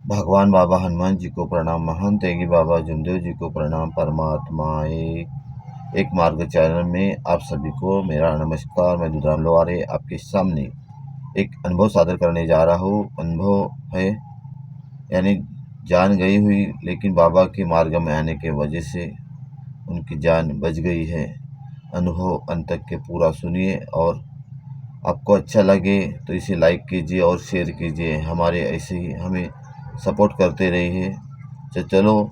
भगवान बाबा हनुमान जी को प्रणाम, महंत तेगी बाबा जुमदेव जी को प्रणाम। परमात्माए एक मार्ग चैनल में आप सभी को मेरा नमस्कार। मैं दुधाराम लोहारे आपके सामने एक अनुभव सादर करने जा रहा हूँ। अनुभव है यानी जान गई हुई, लेकिन बाबा के मार्ग में आने के वजह से उनकी जान बच गई है। अनुभव अंत तक के पूरा सुनिए और आपको अच्छा लगे तो इसे लाइक कीजिए और शेयर कीजिए। हमारे ऐसे ही हमें सपोर्ट करते रहिए। चलो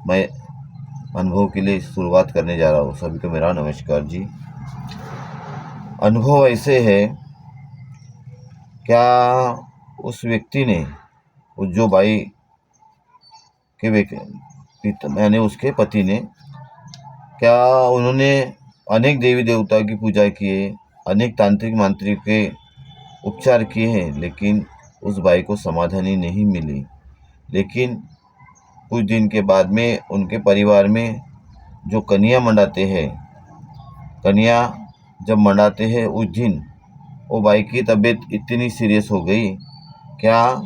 मैं अनुभव के लिए शुरुआत करने जा रहा हूँ। सभी को मेरा नमस्कार जी। अनुभव ऐसे है, क्या उस व्यक्ति ने, उस जो भाई के मैंने उसके पति ने, क्या उन्होंने अनेक देवी देवता की पूजा किए, अनेक तांत्रिक मांत्रिक के उपचार किए हैं, लेकिन उस भाई को समाधानी नहीं मिली। लेकिन कुछ दिन के बाद में उनके परिवार में जो कन्या मंडाते हैं, कन्या जब मंडाते हैं उस दिन वो भाई की तबीयत इतनी सीरियस हो गई, क्या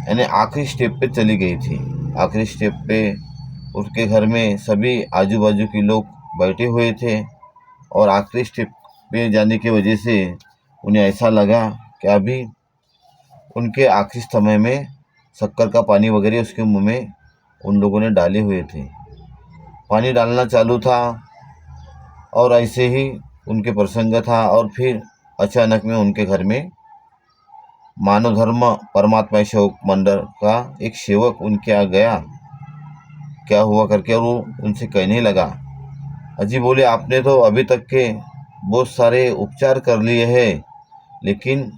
यानी आखिरी स्टेप पे चली गई थी। आखिरी स्टेप पे उसके घर में सभी आजू बाजू के लोग बैठे हुए थे और आखिरी स्टेप पे जाने की वजह से उन्हें ऐसा लगा कि अभी उनके आखिरी समय में शक्कर का पानी वगैरह उसके मुंह में उन लोगों ने डाले हुए थे। पानी डालना चालू था और ऐसे ही उनके प्रसंग था और फिर अचानक में उनके घर में मानव धर्म परमात्मा सेवक मंडल का एक सेवक उनके यहाँ गया, क्या हुआ करके, और वो उनसे कहने लगा, अजी बोले आपने तो अभी तक के बहुत सारे उपचार कर लिए हैं, लेकिन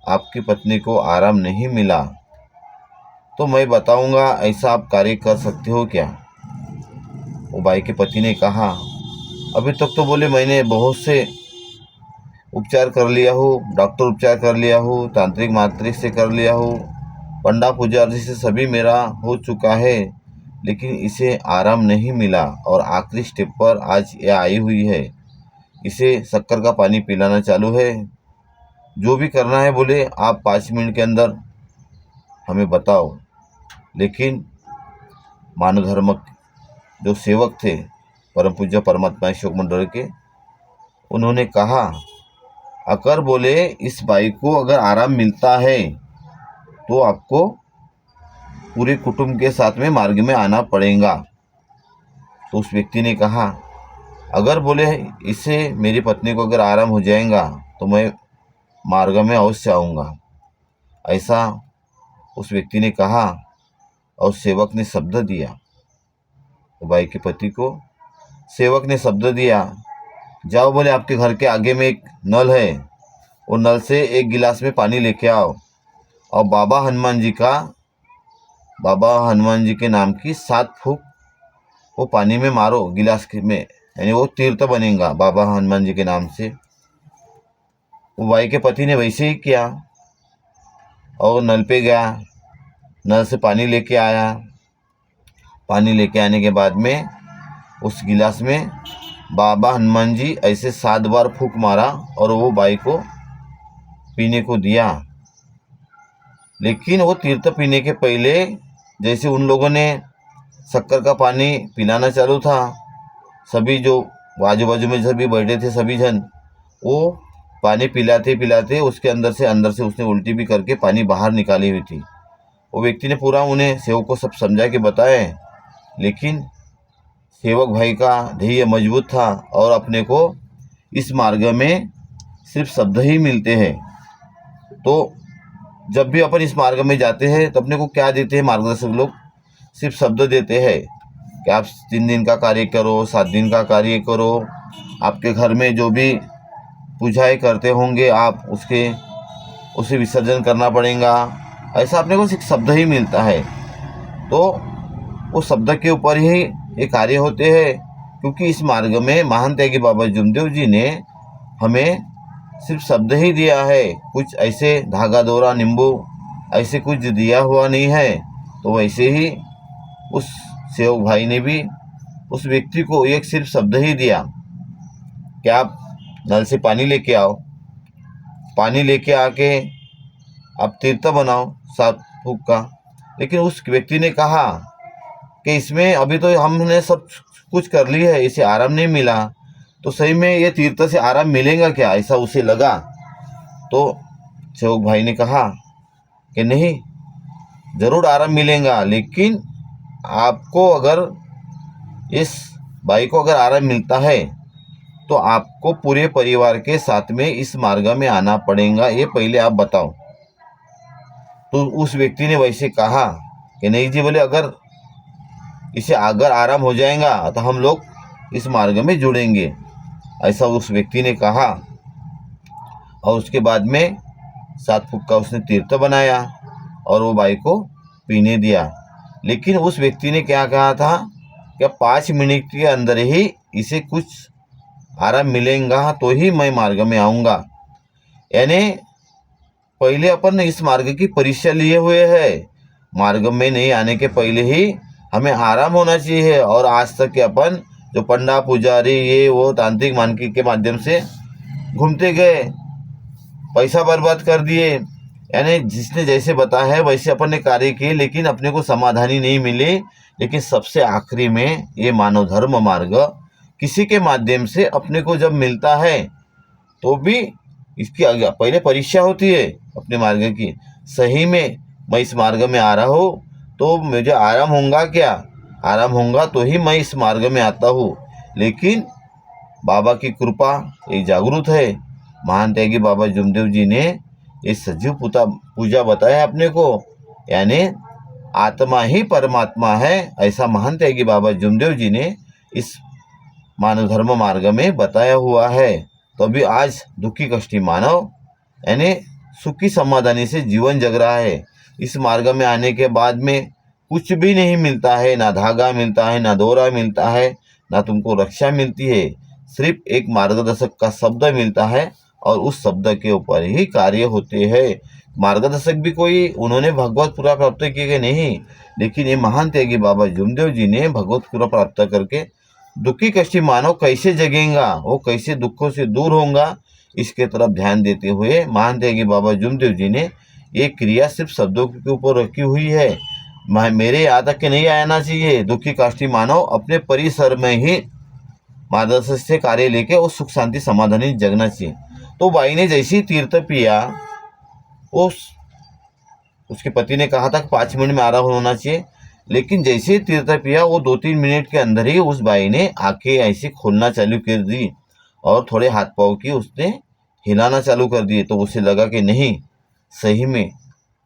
आपकी पत्नी को आराम नहीं मिला, तो मैं बताऊंगा ऐसा आप कार्य कर सकते हो क्या। वो भाई के पति ने कहा, अभी तक तो बोले मैंने बहुत से उपचार कर लिया हूँ, डॉक्टर उपचार कर लिया हूँ, तांत्रिक मांत्रिक से कर लिया हूँ, पंडा पुजारी से सभी मेरा हो चुका है, लेकिन इसे आराम नहीं मिला और आखिरी स्टेप पर आज ये आई हुई है। इसे शक्कर का पानी पिलाना चालू है, जो भी करना है बोले आप 5 मिनट के अंदर हमें बताओ। लेकिन मानव धर्म जो सेवक थे परम पूज्य परमात्मा सेवक मंडल के, उन्होंने कहा, अगर बोले इस भाई को अगर आराम मिलता है तो आपको पूरे कुटुंब के साथ में मार्ग में आना पड़ेगा। तो उस व्यक्ति ने कहा, अगर बोले इससे मेरी पत्नी को अगर आराम हो जाएगा तो मैं मार्ग में अवश्य आऊँगा, ऐसा उस व्यक्ति ने कहा। और सेवक ने शब्द दिया, तो भाई के पति को सेवक ने शब्द दिया, जाओ बोले आपके घर के आगे में एक नल है, वो नल से एक गिलास में पानी लेके आओ और बाबा हनुमान जी के नाम की 7 फूंक वो पानी में मारो गिलास में, यानी वो तीर्थ बनेगा बाबा हनुमान जी के नाम से। वो भाई के पति ने वैसे ही किया और नल पे गया, नल से पानी लेके आया। पानी लेके आने के बाद में उस गिलास में बाबा हनुमान जी ऐसे 7 बार फूंक मारा और वो भाई को पीने को दिया। लेकिन वो तीर्थ पीने के पहले जैसे उन लोगों ने शक्कर का पानी पिलाना चालू था, सभी जो आजू बाजू में सभी बैठे थे सभी जन, वो पानी पिलाते पिलाते उसके अंदर से उसने उल्टी भी करके पानी बाहर निकाली हुई थी। वो व्यक्ति ने पूरा उन्हें सेवक को सब समझा के बताए, लेकिन सेवक भाई का ध्येय मजबूत था और अपने को इस मार्ग में सिर्फ शब्द ही मिलते हैं। तो जब भी अपन इस मार्ग में जाते हैं तो अपने को क्या देते हैं मार्गदर्शक लोग, सिर्फ शब्द देते हैं कि आप 3 दिन का कार्य करो, 7 दिन का कार्य करो, आपके घर में जो भी पूजाएं करते होंगे आप उसे विसर्जन करना पड़ेगा, ऐसा अपने को सिर्फ शब्द ही मिलता है। तो वो शब्द के ऊपर ही ये कार्य होते हैं, क्योंकि इस मार्ग में महान त्यागी बाबा जुमदेव जी ने हमें सिर्फ शब्द ही दिया है, कुछ ऐसे धागा डोरा नींबू ऐसे कुछ दिया हुआ नहीं है। तो वैसे ही उस सेवक भाई ने भी उस व्यक्ति को एक सिर्फ शब्द ही दिया कि आप नल से पानी लेके आओ, पानी लेके आके आप तीर्थ बनाओ 7 फूंक का। लेकिन उस व्यक्ति ने कहा कि इसमें अभी तो हमने सब कुछ कर ली है, इसे आराम नहीं मिला, तो सही में ये तीर्थ से आराम मिलेगा क्या, ऐसा उसे लगा। तो सेवक भाई ने कहा कि नहीं, ज़रूर आराम मिलेगा, लेकिन आपको अगर इस भाई को अगर आराम मिलता है तो आपको पूरे परिवार के साथ में इस मार्ग में आना पड़ेगा, ये पहले आप बताओ। तो उस व्यक्ति ने वैसे कहा कि नहीं जी, बोले अगर इसे अगर आराम हो जाएगा तो हम लोग इस मार्ग में जुड़ेंगे, ऐसा उस व्यक्ति ने कहा। और उसके बाद में 7 फुट का उसने तीर्थ बनाया और वो भाई को पीने दिया। लेकिन उस व्यक्ति ने क्या कहा था कि 5 मिनट के अंदर ही इसे कुछ आराम मिलेगा तो ही मैं मार्ग में आऊँगा। यानी पहले अपन इस मार्ग की परीक्षा लिए हुए है, मार्ग में नहीं आने के पहले ही हमें आराम होना चाहिए। और आज तक के अपन जो पंडा पुजारी ये वो तांत्रिक मानकी के माध्यम से घूमते गए, पैसा बर्बाद कर दिए, यानी जिसने जैसे बताया है वैसे अपन ने कार्य किए, लेकिन अपने को समाधानी नहीं मिली। लेकिन सबसे आखिरी में ये मानव धर्म मार्ग किसी के माध्यम से अपने को जब मिलता है तो भी इसकी पहले परीक्षा होती है अपने मार्ग की, सही में मैं इस मार्ग में आ रहा हूँ तो मुझे आराम होगा क्या, आराम होगा तो ही मैं इस मार्ग में आता हूँ। लेकिन बाबा की कृपा ये जागरूक है। महान त्यागी बाबा जुमदेव जी ने ये सजीव पूजा बताया अपने को, यानी आत्मा ही परमात्मा है, ऐसा महान त्यागी बाबा जुमदेव जी ने इस मानव धर्म मार्ग में बताया हुआ है। तो अभी आज दुखी कष्टी मानव यानी सुखी समाधानी से जीवन जग रहा है। इस मार्ग में आने के बाद में कुछ भी नहीं मिलता है, ना धागा मिलता है, ना दोरा मिलता है, ना तुमको रक्षा मिलती है, सिर्फ एक मार्गदर्शक का शब्द मिलता है और उस शब्द के ऊपर ही कार्य होते हैं। मार्गदर्शक भी कोई उन्होंने भगवत पूरा प्राप्त किए गए नहीं, लेकिन ये महान त्यागी बाबा जुमदेव जी ने भगवत पूरा प्राप्त करके दुखी कष्टी मानव कैसे जगेगा, वो कैसे दुखों से दूर होगा, इसके तरफ ध्यान देते हुए महान त्यागी बाबा जुमदेव जी ने ये क्रिया सिर्फ शब्दों के ऊपर रखी हुई है। मेरे यहाँ तक के नहीं आना चाहिए, दुखी काष्टी मानव अपने परिसर में ही मार्गदर्शन से कार्य लेके वो सुख शांति समाधानी जगना चाहिए। तो भाई ने जैसे ही तीर्थ पिया, उसके पति ने कहा था कि 5 मिनट में आराम होना चाहिए, लेकिन जैसे ही तीर्थ पिया वो 2-3 मिनट के अंदर ही उस भाई ने आंखें ऐसे खोलना चालू कर दी और थोड़े हाथ पाँव की उसने हिलाना चालू कर दिए। तो उसे लगा कि नहीं, सही में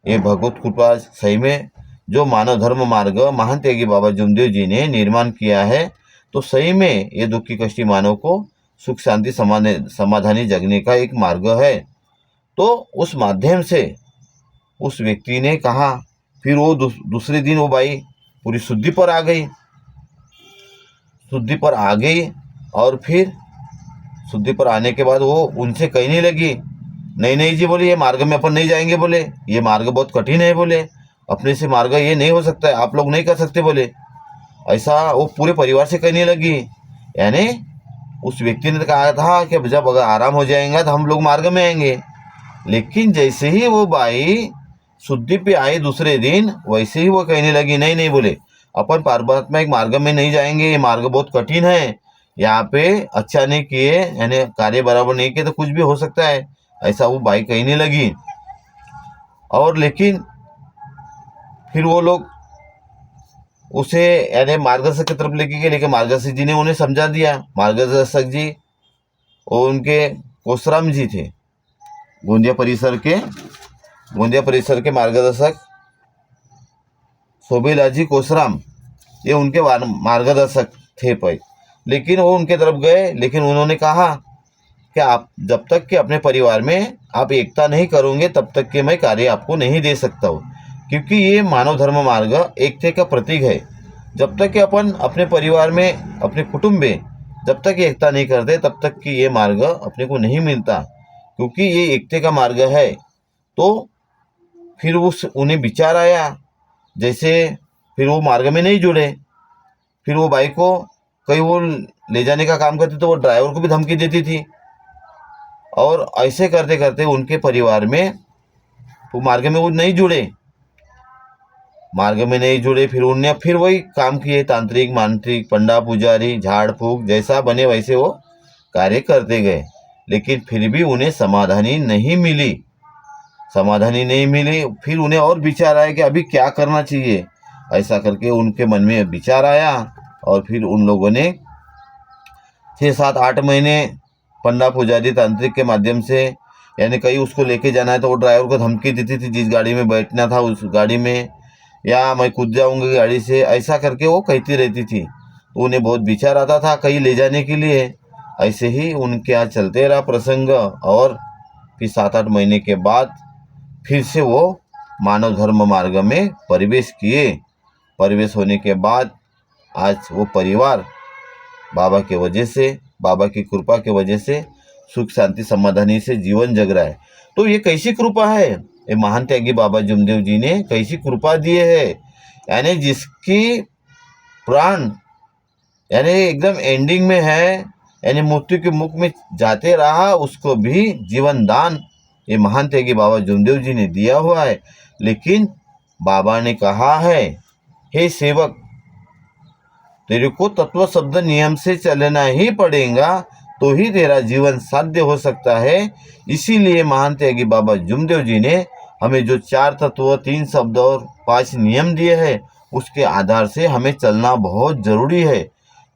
ये भगवत कृपा, सही में जो मानव धर्म मार्ग महान त्यागी बाबा जुमदेव जी ने निर्माण किया है, तो सही में ये दुखी कष्टी मानव को सुख शांति समाधानी जगने का एक मार्ग है। तो उस माध्यम से उस व्यक्ति ने कहा, फिर वो दूसरे दिन वो बाई पूरी शुद्धि पर आ गई, शुद्धि पर आ गई। और फिर शुद्धि पर आने के बाद वो उनसे कहने लगी, नहीं नहीं जी, बोले ये मार्ग में अपन नहीं जाएंगे, बोले ये मार्ग बहुत कठिन है, बोले अपने से मार्ग ये नहीं हो सकता है, आप लोग नहीं कर सकते, बोले ऐसा वो पूरे परिवार से कहने लगी। यानी उस व्यक्ति ने कहा था कि जब अगर आराम हो जाएगा तो हम लोग मार्ग में आएंगे, लेकिन जैसे ही वो बाई शुद्धि पे आई दूसरे दिन, वैसे ही वो कहने लगी, नहीं नहीं, बोले अपन परमात्मा एक मार्ग में नहीं जाएंगे, ये मार्ग बहुत कठिन है, यहाँ पे अच्छा नहीं किए, यानी कार्य बराबर नहीं किए तो कुछ भी हो सकता है, ऐसा वो बाई कहने लगी। और लेकिन फिर वो लोग उसे यानी मार्गदर्शक की तरफ लेके गए, लेकिन मार्गदर्शक जी ने उन्हें समझा दिया। मार्गदर्शक जी वो उनके कोसराम जी थे, गोंदिया परिसर के मार्गदर्शक शोभेलाजी कोसराम, ये उनके मार्गदर्शक थे भाई। लेकिन वो उनके तरफ गए, लेकिन उन्होंने कहा कि आप जब तक कि अपने परिवार में आप एकता नहीं करोगे तब तक कि मैं कार्य आपको नहीं दे सकता हूँ, क्योंकि ये मानव धर्म मार्ग एकता का प्रतीक है। जब तक कि अपन अपने परिवार में, अपने कुटुंब में जब तक एकता नहीं करते तब तक कि ये मार्ग अपने को नहीं मिलता, क्योंकि ये एकता का मार्ग है। तो फिर उन्हें विचार आया, जैसे फिर वो मार्ग में नहीं जुड़े, फिर वो बाइक को कहीं वो ले जाने का काम करती तो वो ड्राइवर को भी धमकी देती थी, और ऐसे करते करते उनके परिवार में वो मार्ग में वो नहीं जुड़े। मार्ग में नहीं जुड़े, फिर उन्हें फिर वही काम किए, तांत्रिक, मांत्रिक, पंडा, पुजारी, झाड़ फूक जैसा बने वैसे वो कार्य करते गए, लेकिन फिर भी उन्हें समाधानी नहीं मिली। फिर उन्हें और विचार आया कि अभी क्या करना चाहिए। ऐसा करके उनके मन में विचार आया और फिर उन लोगों ने 6, 7, 8 महीने पंडा, पुजारी, तांत्रिक के माध्यम से, यानी कहीं उसको लेके जाना है तो वो ड्राइवर को धमकी देती थी, जिस गाड़ी में बैठना था उस गाड़ी में, या मैं कूद जाऊंगी गाड़ी से, ऐसा करके वो कहती रहती थी। तो उन्हें बहुत विचार आता था कहीं ले जाने के लिए। ऐसे ही उनके यहाँ चलते रहा प्रसंग, और फिर 7, 8 महीने के बाद फिर से वो मानव धर्म मार्ग में प्रवेश किए। प्रवेश होने के बाद आज वो परिवार बाबा के वजह से, बाबा की कृपा के वजह से सुख शांति समाधानी से जीवन जग रहा है। तो ये कैसी कृपा है, ये महान त्यागी बाबा जुमदेव जी ने कैसी कृपा दी है, यानी जिसकी प्राण यानी एकदम एंडिंग में है, यानी मृत्यु के मुख में जाते रहा, उसको भी जीवन दान ये महान त्यागी बाबा जुमदेव जी ने दिया हुआ है। लेकिन बाबा ने कहा है, हे सेवक, तेरे को तत्व शब्द नियम से चलना ही पड़ेगा, तो ही तेरा जीवन साध्य हो सकता है। इसीलिए महान त्यागी बाबा जुमदेव जी ने हमें जो 4 तत्व, 3 शब्द और 5 नियम दिए हैं, उसके आधार से हमें चलना बहुत जरूरी है।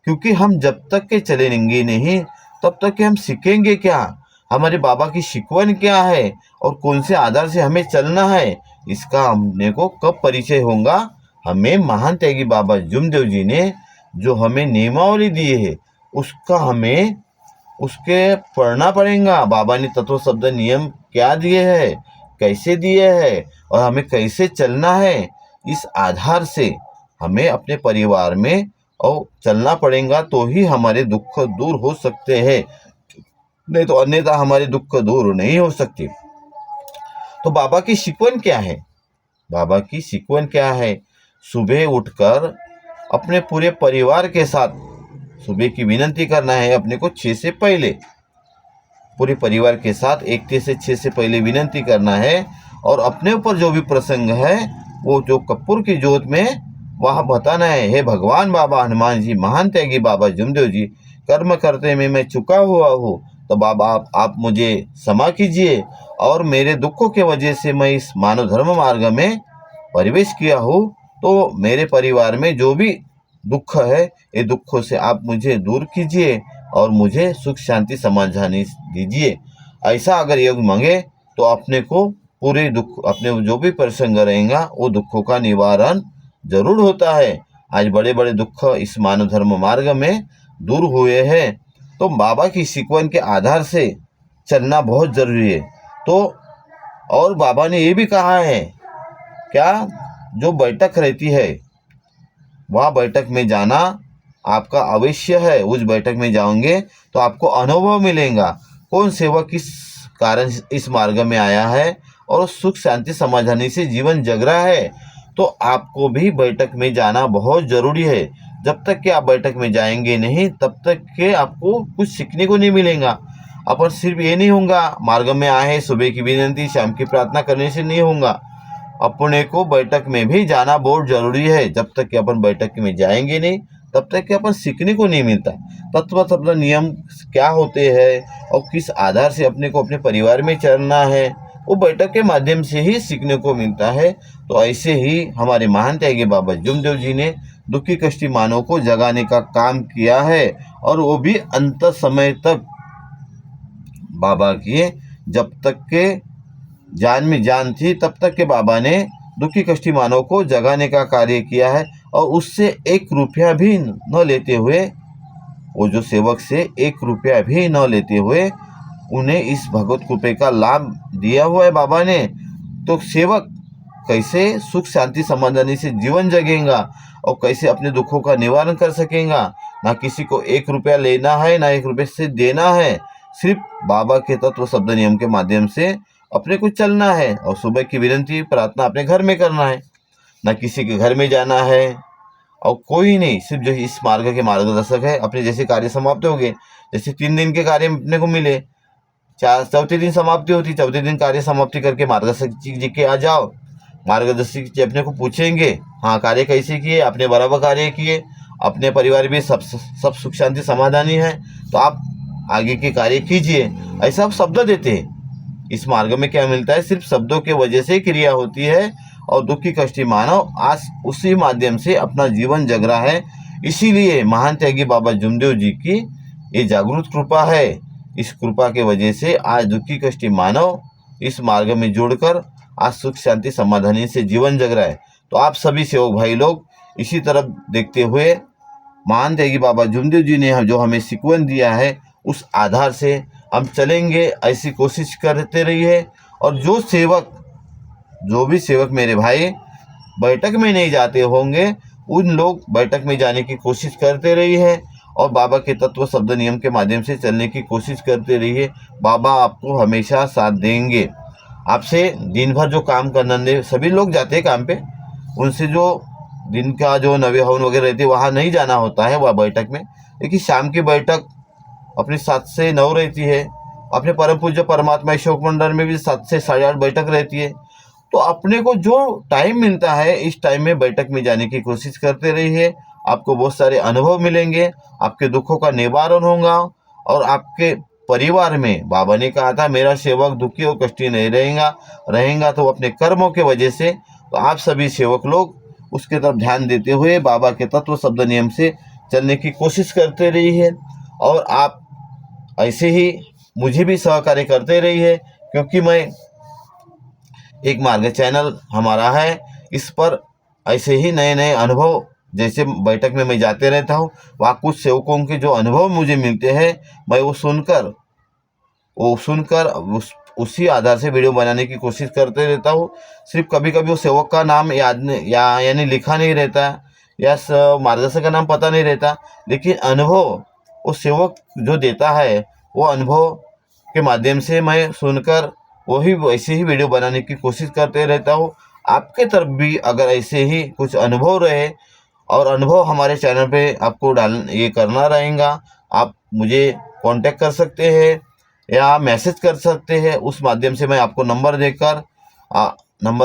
क्योंकि हम जब तक के चलेंगे नहीं, तब तक के हम सीखेंगे क्या, हमारे बाबा की शिकवन क्या है और कौन से आधार से हमें चलना है, इसका हमने को कब परिचय होगा। हमें महान त्यागी बाबा जुमदेव जी ने जो हमें नियमावली दी है, उसका हमें उसके पढ़ना पड़ेगा। बाबा ने तत्व शब्द नियम क्या दिए हैं, कैसे दिए हैं और हमें कैसे चलना है, इस आधार से हमें अपने परिवार में और चलना पड़ेगा, तो ही हमारे दुख दूर हो सकते हैं, नहीं तो अन्यथा हमारे दुख दूर नहीं हो सकते। तो बाबा की शिकवन क्या है, बाबा की शिकवन क्या है, सुबह उठकर अपने पूरे परिवार के साथ सुबह की विनती करना है अपने को 6 से पहले, पूरे परिवार के साथ 1 से 6 से पहले विनती करना है। और अपने ऊपर जो भी प्रसंग है वो जो कपूर की जोत में वहाँ बताना है, हे भगवान बाबा हनुमान जी, महान त्यागी बाबा जुमदेव जी, कर्म करते में मैं चुका हुआ हूँ, तो बाबा आप मुझे क्षमा कीजिए, और मेरे दुखों के वजह से मैं इस मानव धर्म मार्ग में प्रवेश किया हूँ, तो मेरे परिवार में जो भी दुख है, ये दुखों से आप मुझे दूर कीजिए और मुझे सुख शांति समाधानी दीजिए। ऐसा अगर योग मांगे तो अपने को पूरे दुख, अपने जो भी प्रसंग रहेगा वो दुखों का निवारण जरूर होता है। आज बड़े बड़े दुख इस मानव धर्म मार्ग में दूर हुए हैं। तो बाबा की शिकवन के आधार से चलना बहुत जरूरी है। तो और बाबा ने ये भी कहा है, क्या जो बैठक रहती है वह बैठक में जाना आपका अवश्य है। उस बैठक में जाओगे तो आपको अनुभव मिलेगा, कौन सेवक किस कारण इस मार्ग में आया है और सुख शांति समाधानी से जीवन जग रहा है। तो आपको भी बैठक में जाना बहुत जरूरी है। जब तक कि आप बैठक में जाएंगे नहीं, तब तक के आपको कुछ सीखने को नहीं मिलेगा। अपन सिर्फ ये नहीं होगा मार्ग में आए, सुबह की विनती शाम की प्रार्थना करने से नहीं होगा, अपने को बैठक में भी जाना बहुत जरूरी है। जब तक कि अपन बैठक में जाएंगे नहीं, तब तक कि अपन सीखने को नहीं मिलता। तत्व शब्द नियम क्या होते हैं और किस आधार से अपने को अपने परिवार में चलना है, वो बैठक के माध्यम से ही सीखने को मिलता है। तो ऐसे ही हमारे महान त्यागी बाबा जुमदेव जी ने दुखी कष्टी मानव को जगाने का काम किया है, और वो भी अंत समय तक बाबा किए। जब तक के जान में जान थी तब तक के बाबा ने दुखी कष्टी मानव को जगाने का कार्य किया है, और उससे 1 रुपया भी न लेते हुए, वो जो सेवक से 1 रुपया भी न लेते हुए उन्हें इस भगवत कृपा का लाभ दिया हुआ है बाबा ने। तो सेवक कैसे सुख शांति समाधानी से जीवन जगेगा और कैसे अपने दुखों का निवारण कर सकेगा। ना किसी को 1 रुपया लेना है, ना 1 रुपये से देना है, सिर्फ बाबा के तत्व शब्द नियम के माध्यम से अपने को चलना है, और सुबह की विनती प्रार्थना अपने घर में करना है, ना किसी के घर में जाना है, और कोई नहीं, सिर्फ जो इस मार्ग के मार्गदर्शक है अपने जैसे कार्य समाप्त हो गए। जैसे 3 दिन के कार्य अपने को मिले, चौथे दिन समाप्ति होती, चौथे दिन कार्य समाप्ति करके मार्गदर्शक जी के आ जाओ, मार्गदर्शी से अपने को पूछेंगे, हाँ कार्य कैसे किए, आपने बराबर कार्य किए, अपने परिवार भी सब सुख शांति समाधानी है, तो आप आगे के कार्य कीजिए, ऐसा आप शब्द देते हैं। इस मार्ग में क्या मिलता है, सिर्फ शब्दों के वजह से क्रिया होती है और दुखी कष्टी मानव आज उसी माध्यम से अपना जीवन जग रहा है। इसीलिए महान त्यागी बाबा जुमदेव जी की ये जागृत कृपा है। इस कृपा के वजह से आज दुखी कष्टी मानव इस मार्ग में जुड़कर आज सुख शांति समाधानी से जीवन जग रहा है। तो आप सभी सेवक भाई लोग इसी तरफ देखते हुए महान त्यागी बाबा जुमदेव जी ने जो हमें सिकवन दिया है उस आधार से हम चलेंगे, ऐसी कोशिश करते रहिए। और जो भी सेवक मेरे भाई बैठक में नहीं जाते होंगे, उन लोग बैठक में जाने की कोशिश करते रहिए और बाबा के तत्व शब्द नियम के माध्यम से चलने की कोशिश करते रहिए। बाबा आपको हमेशा साथ देंगे। आपसे दिन भर जो काम करने सभी लोग जाते हैं काम पे, उनसे जो दिन का जो नवे हवन वगैरह रहते वहाँ नहीं जाना होता है वह बैठक में, लेकिन शाम की बैठक अपनी 7 से 9 रहती है। अपने परम पूज्य परमात्मा अशोक मंडल में भी 7 से 8:30 बैठक रहती है। तो अपने को जो टाइम मिलता है इस टाइम में बैठक में जाने की कोशिश करते रहिए। आपको बहुत सारे अनुभव मिलेंगे, आपके दुखों का निवारण होगा और आपके परिवार में बाबा ने कहा था मेरा सेवक दुखी और कष्टी नहीं रहेगा तो अपने कर्मों के वजह से। तो आप सभी सेवक लोग उसके तरफ ध्यान देते हुए बाबा के तत्व शब्द नियम से चलने की कोशिश करते रहिए और आप ऐसे ही मुझे भी सहकार्य करते रहिए, क्योंकि मैं एक मार्ग चैनल हमारा है, इस पर ऐसे ही नए नए अनुभव जैसे बैठक में मैं जाते रहता हूँ, वहाँ कुछ सेवकों के जो अनुभव मुझे मिलते हैं मैं वो सुनकर उसी आधार से वीडियो बनाने की कोशिश करते रहता हूँ। सिर्फ कभी कभी वो सेवक का नाम यानी लिखा नहीं रहता या मार्गदर्शक का नाम पता नहीं रहता, लेकिन अनुभव वो सेवक जो देता है वो अनुभव के माध्यम से मैं सुनकर वही वैसे ही वीडियो बनाने की कोशिश करते रहता हूँ। आपके तरफ भी अगर ऐसे ही कुछ अनुभव रहे और अनुभव हमारे चैनल पे आपको ये करना रहेगा, आप मुझे कांटेक्ट कर सकते हैं या मैसेज कर सकते हैं। उस माध्यम से मैं आपको नंबर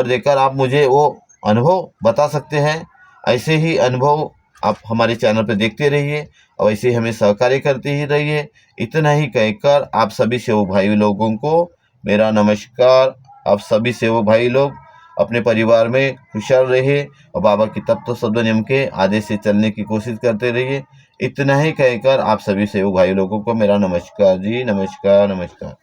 देकर आप मुझे वो अनुभव बता सकते हैं। ऐसे ही अनुभव आप हमारे चैनल पे देखते रहिए और ऐसे ही हमें सहकार्य करते ही रहिए। इतना ही कहकर आप सभी सेवक भाई लोगों को मेरा नमस्कार। आप सभी सेवक भाई लोग अपने परिवार में खुशहाल रहिए और बाबा की तत्व शब्द नियम के आदेश से चलने की कोशिश करते रहिए। इतना ही कहकर आप सभी सेवक भाई लोगों को मेरा नमस्कार जी, नमस्कार नमस्कार।